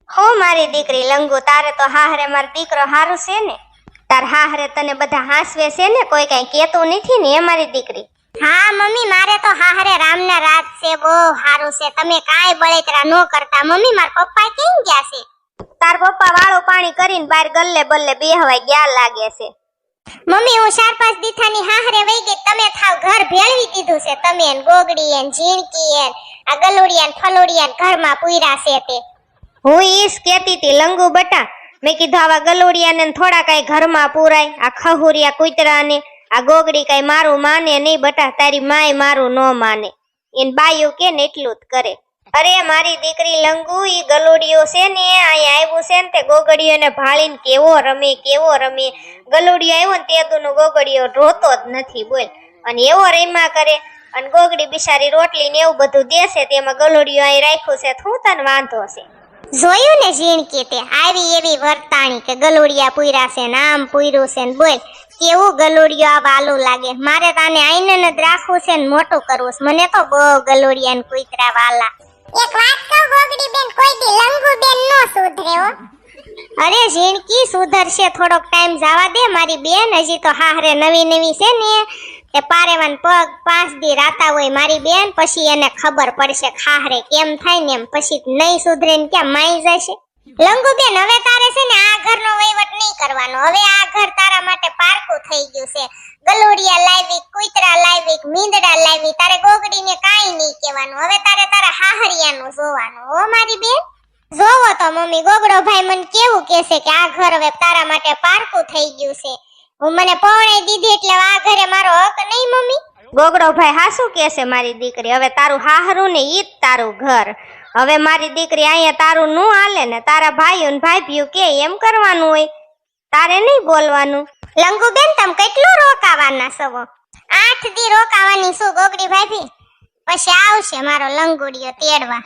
હો મારી દીકરી લંગુ, તારે તો હાહરે મારો દીકરો હારું છે ને? તાર હાહરે તને બધા હાંસવે છે ને? કોઈ કઈ કેતું નથી ને? એ મારી દીકરી. હા મમ્મી, મારે તો હાહરે રામના રાત છે, બહુ હારું છે. તમે કાઈ બળેતરા નો કરતા. મમ્મી, માર પપ્પા કેમ ગયા છે? તાર પપ્પા વાળું પાણી કરીને બહાર ગલ્લે બલ્લે બેહવાય ગયા લાગે છે. મમ્મી, હું 4-5 દીથાની હાહરે વઈ ગઈ. તમે થાવ ઘર ભેળવી દીધું છે. તમે એન ગોગડી એન ઝીણકી એન આ ગલોડિયા ને ફલોડિયા ઘરમાં પૂર્યા છે તે. હું ઈસ કેતી તી લંગુ બટા, મેં કીધું આવા ગલોડિયા ને થોડા કઈ ઘરમાં પૂરાય. આ ખહુરિયા કૂતરા ને આ ગોગડી કઈ મારું માને નહીં બટા. તારી માય મારું ન માને. એન બાયું કે ને એટલું જ કરે. અરે મારી દીકરી લંગુ, ઈ ગલોડિયો છે ને અહીંયા આવ્યું છે ને તે ગોગડીઓને ભાળીને કેવો રમે ગલોડિયો આવ્યો ને તેદુનો ગોગડીયો રોતો જ નથી બોલ. અને એવો રેમા કરે. અને ગોગડી બિચારી રોટલી ને એવું બધું દેશે તેમાં ગલોડિયો અહીં રાખ્યું છે. શું તને વાંધો છે? જોયું ને ઝીણકી તે આવી એવી વર્તાણી કે ગલોડિયા પૂર્યા છે ને આમ પૂર્યું છે ને બોલ કેવું ગલોડિયો આ વાલું લાગે. મારે તાને આઈને જ રાખવું છે ને મોટું કરવું છે. મને તો બહુ ગલોડિયા ને કૂતરા વાલા. એક વાત કહું ગોગડી બેન, કોઈ દી લંગુ બેન નો સુધરે હો. અરે ઝીણકી સુધરશે, થોડોક ટાઈમ જવા દે મારી બેન. હજી તો હાહરે નવી છે ને એ પારેવાન પગ 5 દી રાતા હોય મારી બેન. પછી એને ખબર પડશે ખાહરે કેમ થાય ને એમ. પછી નહીં સુધરે ને ક્યાં માઈ જશે. લંગુ બેન, હવે તારે છે ને આ ઘરનો વહીવટ નહીં કરવાનો. હવે આ ઘર તારા માટે પારકું થઈ ગયું છે. ગલોડિયા લાવી, કૂતરા લાવી, મીંદડા લાવી, તારે ગોગડીને કાઈ નહીં કહેવાનું. હવે તારે તારા હાહરિયાનું જોવાનું હો મારી બેન. જોવો તો મમ્મી, ગોગડો ભાઈ મને કેવું કહેશે કે આ ઘર હવે તારા માટે પારકું થઈ ગયું છે. હું મને પૌણે દીધી એટલે આ ઘરે મારો હક નહીં મમ્મી. ગોગડો ભાઈ હાસું કહેશે મારી દીકરી? હવે તારું હાહરું ને ઈ જ તારું ઘર. હવે મારી દીકરી અહીંયા તારું નું હાલે ને. તારા ભાઈઓ ને ભાભીઓ કે એમ કરવાનું હોય, તારે નહીં બોલવાનું. લંગુ બેન, તમે કેટલું રોકાવાના છો? 8 દી રોકાવાની છું ગોગડી ભાભી. પછી આવશે મારો લંગુડિયો તેડવા.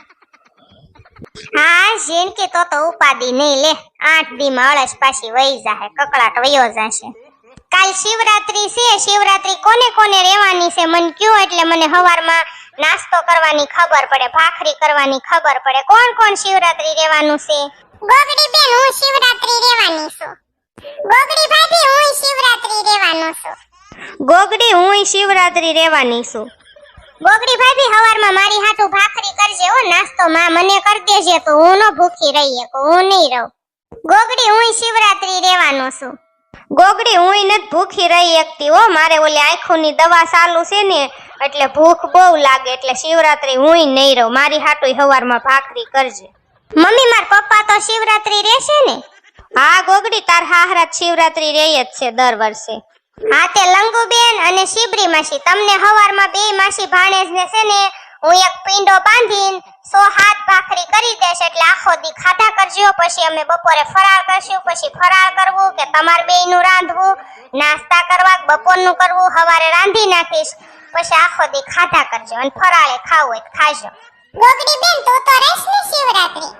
હા ઝીણકી, તો ઉપાદી નહીં લે. 8 દી માં અળસ પાછી વહી જાહે, કકળાટ વયો જાશે. કાલ શિવરાત્રી છે. શિવરાત્રી કોને કોને રહેવાની છે મને કયો, એટલે મને હવારમાં નાસ્તો કરવાની ખબર પડે, ભાખરી કરવાની ખબર પડે. કોણ કોણ શિવરાત્રી રહેવાનું છે? ગોગડી બેન, હું શિવરાત્રી રહેવાની છું. ગોગડી ભાભી, હું શિવરાત્રી રહેવાનો છું. ગોગડી, હું શિવરાત્રી રહેવાની છું. ગોગડી ભાભી, હવારમાં મારી હાટુ ભાખરી કરજે હો. નાસ્તો માં મને કરી દેજે તો હું ન ભૂખી રહી શકું, હું નહીં રહું. ગોગડી, હું શિવરાત્રી રહેવાનો છું. ગોગડી, હું નથી ભૂખી રહી શકતી હો. મારે ઓલી આંખોની દવા ચાલુ છે ને એટલે ભૂખ બહુ લાગે, એટલે શિવરાત્રી હું નહીં રહું. મારી હાટુય હવારમાં ભાખરી કરજે. મમ્મી, માર પપ્પા તો શિવરાત્રી રહેશે ને? હા ગોગડી, તાર હાહરા શિવરાત્રી રહે જ છે દર વર્ષે. હા તે લંગુ બેન અને શિબરી માસી, તમને હવારમાં બે માસી ભાણેજને છે ને હું એક પીંડો બાંધીને 107 ભાખરી કરી દેશ. એટલે આખો દી ખાધા કરજો. પછી અમે બપોરે ફરાળ કરશું. પછી ફરાળ કરવું કે તમાર બેયનું રાંધવું, નાસ્તા કરવા, બપોરનું કરવું, હવારે રાંધી નાખીશ. પછી આખો દી ખાધા કરજો અને ફરાળે ખાવું હોય તો ખાજો. ગોગડી બેન, તો રહેશ ને શિવરાત્રી?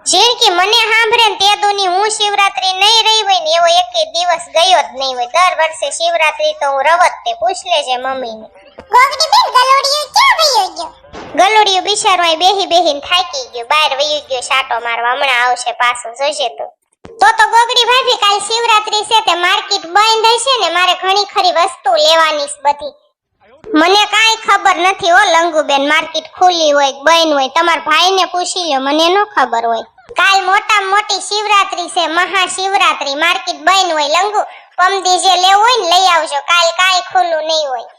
ઝીણકી, મને સાંભળે ને તે દુની હું શિવરાત્રી નહીં રહી હોય ને એવો એકે દિવસ ગયો જ નહીં હોય. દર વર્ષે શિવરાત્રી તો હું રવત તે પૂછ લેજે મમ્મીને. ગોગડી બેન, ગલોડિયો ક્યાં વયો ગયો? ગલોડિયો બિચારો અહીં બેહીને થાકી ગયો, બહાર વયો ગયો શાટો મારવા. હમણાં આવશે પાછો, જોજે તો ગોગડી ભાભી, કાલ શિવરાત્રી છે તે માર્કેટ બંધ હશે ને. મારે ઘણી ખરી વસ્તુ લેવાની છે બધી. મને કાઈ ખબર નથી હો લંગુ બેન, માર્કેટ ખુલ્લી હોય બંધ હોય. તમાર ભાઈને પૂછી લો, મને ન ખબર હોય. કાલ મોટામાં મોટી શિવરાત્રી છે, મહાશિવરાત્રી. માર્કેટ બંધ હોય લંગુ. પમદી જે લેવું હોય ને લઈ આવજો. કાલ કાઈ ખુલ્લું નહીં હોય.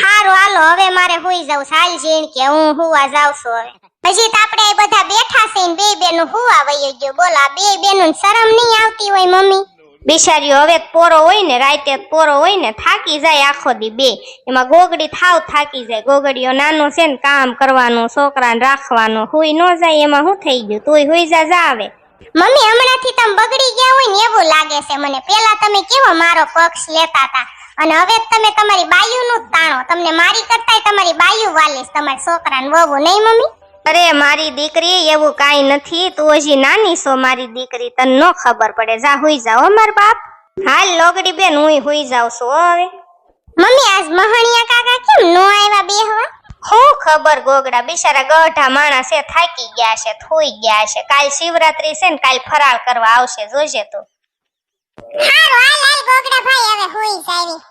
હારું હાલો, હવે મારે હુઈ જાવ. હાલ ઝીણકી, હું હુવા જાવ છું હવે. હજી તો આપણે બધા બેઠા છે ને બે બેનું હુવા વયો ગયો. બોલો, આ બે બેનું શરમ નહીં આવતી હોય મમ્મી? બિચારીઓ હવે પોરો હોય ને, રાતે પોરો હોય ને, થાકી જાય આખો દી બે. એમાં ગોગડી થાવ થાકી જાય. ગોગડીઓ નાનો છે ને, કામ કરવાનું, છોકરાને રાખવાનું, હુઈ ન જાય. એમાં શું થઈ ગયું? તુંય હુઈ જા આવે. મમ્મી, હમણાંથી તમે બગડી ગયા હોય ને એવું લાગે છે મને. પેલા તમે કેવો મારો પક્ષ લેતા હતા અને હવે તમે તમારી બાયુનું જ તાણો. તમને મારી કરતાય તમારી બાયુ વાલીશ, તમારા છોકરાને વહુ નહીં મમ્મી? અરે મારી દીકરી, એવું કાઈ નથી. તું હજી નાની છો મારી દીકરી, તને નો ખબર પડે. જા હુઈ જાઓ માર બાપ. હાલ લોગડી બેન, હું હુઈ જાઉં છું હવે. મમ્મી, આજ મહાણિયા કાકા કેમ નો આવ્યા બેહવા? હું ખબર ગોગડા બિચારા ગઢા માણસ છે, થાકી ગયા છે, થોઈ ગયા છે. કાલ શિવરાત્રી છે ને કાલ ફરાળ કરવા આવશે, જોજે તું. હારું હાલ ગોગડા ભાઈ હવે હોઈ જાવી.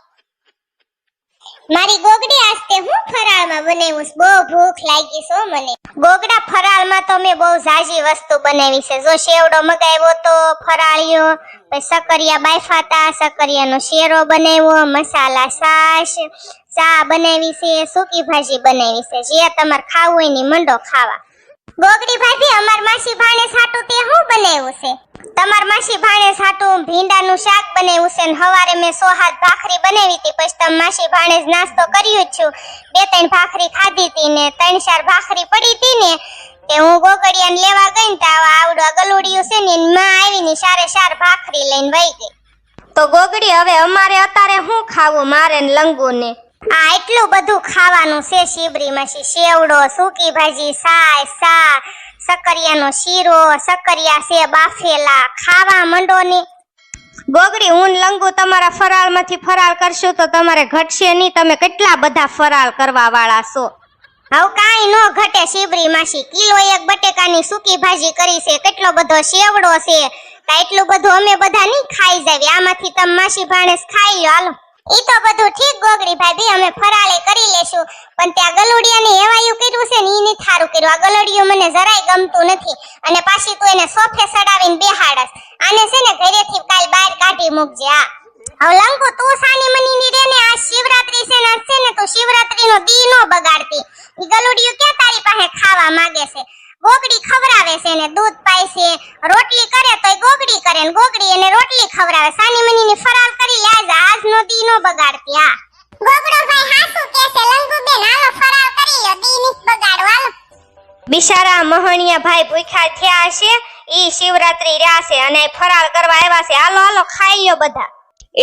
મારી ગોગડી આસ્તે હું ફરાળમાં બનાવ્યું છે, બહુ ભૂખ લાગી છે મને. ગોગડા ફરાળમાં તો મેં બહુ ઝાઝી વસ્તુ બનાવી છે. જો શેવડો મગાવ્યો તો ફરાળિયો, પછી સકરિયા બાફાતા, સકરિયાનો શેરો બનાવ્યો, મસાલા છાશ, ચા બનાવી છે, સૂકી ભાજી બનાવી છે. જે તમારે ખાવું હોય ની મંડો ખાવા. ગોગડી ભાભી અમાર માસી ભાણે સાટું તે હું બનાવ્યું છે? તમાર માસી ભાણે સાટું ભીંડાનું શાક બનાવ્યું છે ને હવારે મેં 100 હાથ ભાખરી બનાવી હતી. પછી તમે માસી ભાણે જ નાસ્તો કર્યો જ છું. 2-3 ભાખરી ખાધી હતી ને 3-4 ભાખરી પડી હતી ને તે હું ગોગડિયાને લેવા ગઈ ને તો આવડો ગલુડિયું છે ને માં આવીને 4 ભાખરી લઈને વઈ ગઈ. તો ગોગડી હવે અમારે અત્યારે શું ખાવું, મારે ને લંગુને? આ એટલું બધું ખાવાનું છે શિબરી માસી. શેવડો, સૂકી ભાજી, સાય, સા, સકરિયાનો શીરો, સકરિયા છે બાફેલા, ખાવા મંડો ને. ગોગડી હું ને લંગુ તમારા ફરાળમાંથી ફરાળ કરશું તો તમારે ઘટશે નહીં. તમે કેટલા બધા ફરાળ કરવા વાળા છો. હવે કાંઈ નો ઘટે શિબરી માસી. કિલો 1 બટેકાની સૂકી ભાજી કરી છે, કેટલો બધો શેવડો છે, તા એટલું બધું અમે બધા નહીં ખાઈ જાવી. આમાંથી તમે માસી ભાણેસ ખાઈ લો. હાલો ઈ તો બધું ઠીક ગોગડી ભાભી, અમે ફરાળે કરી લેશું. પણ ત્યાં ગલુડિયાને એવાયું કર્યું છે ને ઈ નહીં થારું કર્યું. આ ગલુડિયું મને જરાય ગમતું નથી. અને પાછી તું એને સોફે સડાવીને બેહાડસ. આને છે ને ઘરેથી કાલ બહાર કાઢી મૂકજે. હવે લંગુ તું સાની મનીની રે ને. આ શિવરાત્રી છે ને, આજ છે ને તું શિવરાત્રીનો દી નો બગાડતી. ઈ ગલુડિયું ક્યાં તારી પાસે ખાવા માંગે છે? ગોગડી ખવરાવે છે ને દૂધ પાય છે, રોટલી કરે તોય ગોગડી કરે ને ગોગડી એને રોટલી ખવરાવે. સાની મનીની ફરાળ કરી લે આજનો દી નો બગાડતી. હા ગોગડો ભાઈ હાસુ કે છે લંગુ બેન, હાલો ફરાળ કરી લ્યો, દી ની બગાડો. હાલો બિચારા મહણિયા ભાઈ ભૂખ્યા થયા છે, ઈ શિવરાત્રી રહ્યા છે અને ફરાળ કરવા આવ્યા છે. હાલો હાલો ખાઈ લ્યો બધા.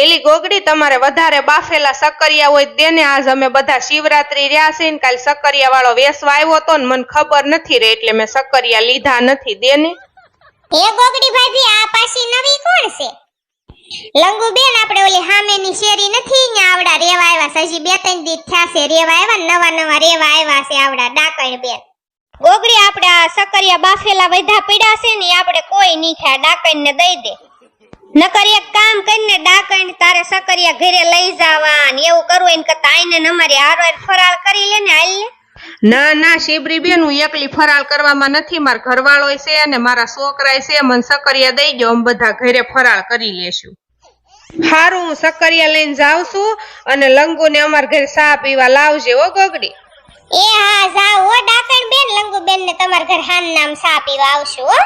એલી ગોગડી તમારે વધારે બાફેલા સકરિયા હોય દેને. આજ અમે બધા શિવરાત્રી રહ્યા છે ને કાલ સકરિયા વાળો વેસવા આવ્યો તો ને મને ખબર નથી રે એટલે મેં સકરિયા લીધા નથી. દેને હે ગોગડી ભાભી, આ પાછી નવી કોણ છે? લંગુ બેન આપણે ઓલી હામેની શેરી નથી ને આવડા રેવા આવ્યા છે. હજી 2-3 દી થયા છે રેવા આવ્યા, નવા રેવા આવ્યા છે આવડા ડાકણ બેન. ગોગડી આપણે આ સકરિયા બાફેલા વધા પીડા છે ને આપણે કોઈ નહીં ખાય, ડાકણ ને દઈ દે. નકર એક કામ કરીને ડાકણ તારે સકરિયા ઘરે લઈ જવા ને એવું કરવું એને કરતા આઈને અમારી હારવાર ફરાળ કરી લે ને. હાલ ને ના ના શિબરી બેન, હું એકલી ફરાળ કરવામાં નથી. મારા ઘરવાળો છે અને મારા છોકરા છે, મને સકરિયા દઈ ગયો, અમે બધા ઘરે ફરાળ કરી લેશું. હારું હું સકરિયા લઈને જાઉં છું અને લંગુને અમાર ઘરે ચા પીવા લાવજે હો ગોગડી. એ હા જાવ હો ડાકણ બેન, લંગુ બેન ને તમાર ઘર હાન નામ ચા પીવા આવશું હો.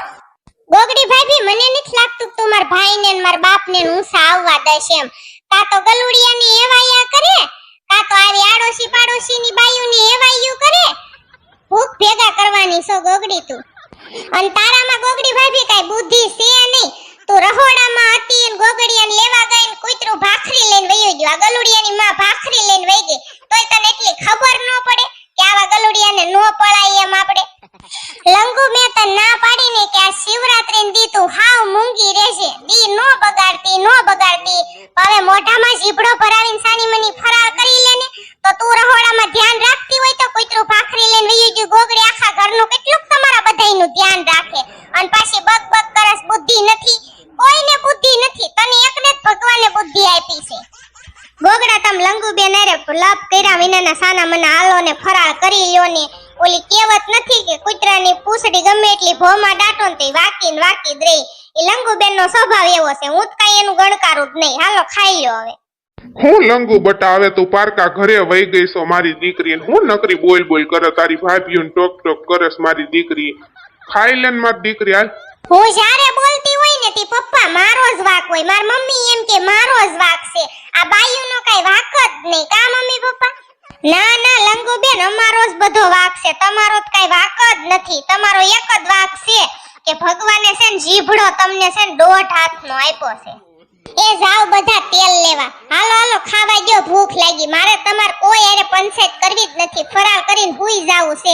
ગોગડી ભાભી મને નથી લાગતું કે તમાર ભાઈ ને માર બાપ ને હું સા આવવા દઈશ એમ. કા તો ગલુડિયા ની એવાયા કરે, કા તો આવી આડોશી પાડોશી ની બાયુ ની એવાયું કરે. ભૂખ ભેગા કરવાની છો ગોગડી તું. અને તારામાં ગોગડી ભાભી કાઈ બુદ્ધિ છે નહીં. તું રહોડામાં હતી ને ગોગડિયાને લેવા ગઈ ને કૂતરું ભાખરી લઈને વયો ગયો. આ ગલુડિયાની માં ભાખરી લઈને વઈ ગઈ તોય તને એટલી ખબર ન પડે કે આવા ગલુડિયાને નો પડાય એમ આપણે. લંગુ મેં તને ના પાડીને કે આ શિવરાત્રીને દી તું હાવ મૂંગી રહેશે, દી નો બગાડતી. હવે મોઢામાં જીભડો ભરાવીને સાની મની ફરાળ કરી લે ને. તો તું રહોડામાં ધ્યાન રાખતી હોય તો કૂતરું ભાખરી લઈને વયો ગયું. ગોગડી આખા ઘરનું કેટલું તમારા બધાયનું ધ્યાન રાખે અને પાછી બક કરસ. બુદ્ધિ નથી, કોઈને બુદ્ધિ નથી, તને એકને જ ભગવાને બુદ્ધિ આપી છે. ગોગડા તમ લંગુ બેન અરે લપ કર્યા વિનાના સાના મના હાલો ને ફરાળ કરી લ્યો ને. ઓલી કહેવત નથી કે કૂતરાની પૂંછડી ગમે એટલી ભોમાં દાટો ને તે વાકી જ રહે. એ લંગુ બેન નો સ્વભાવ એવો છે. હું તો કઈ એનું ગણકારું જ નહીં. હાલો ખાઈ લ્યો હવે. હું લંગુ બટા આવે તું પારકા ઘરે વઈ ગઈ છો મારી દીકરી. હું નકરી બોલ કરે તારી ભાભીઓને ટોક કરેસ મારી દીકરી. ખાઈ લેન મારી દીકરી. હાલ હું જ્યારે બોલતી હોય ને તી પપ્પા મારો જ વાક હોય, માર મમ્મી એમ કે મારો જ વાક છે. આ બાયુનો કઈ વાક જ નહીં. કા મમ્મી પપ્પા? ના લંગુ બેન, અમારો જ બધો વાક છે, તમારો જ કઈ વાક જ નથી. તમારો એક જ વાક છે કે ભગવાને છે ને જીભડો તમને છે ને 1.5 હાથનો આપ્યો છે. એ જાવ બધા તેલ લેવા. હાલો ખાવા ગયો, ભૂખ લાગી. મારે તમાર કોઈ હારે પંચાયત કરવી જ નથી. ફરાળ કરીને હુઈ જાવું છે.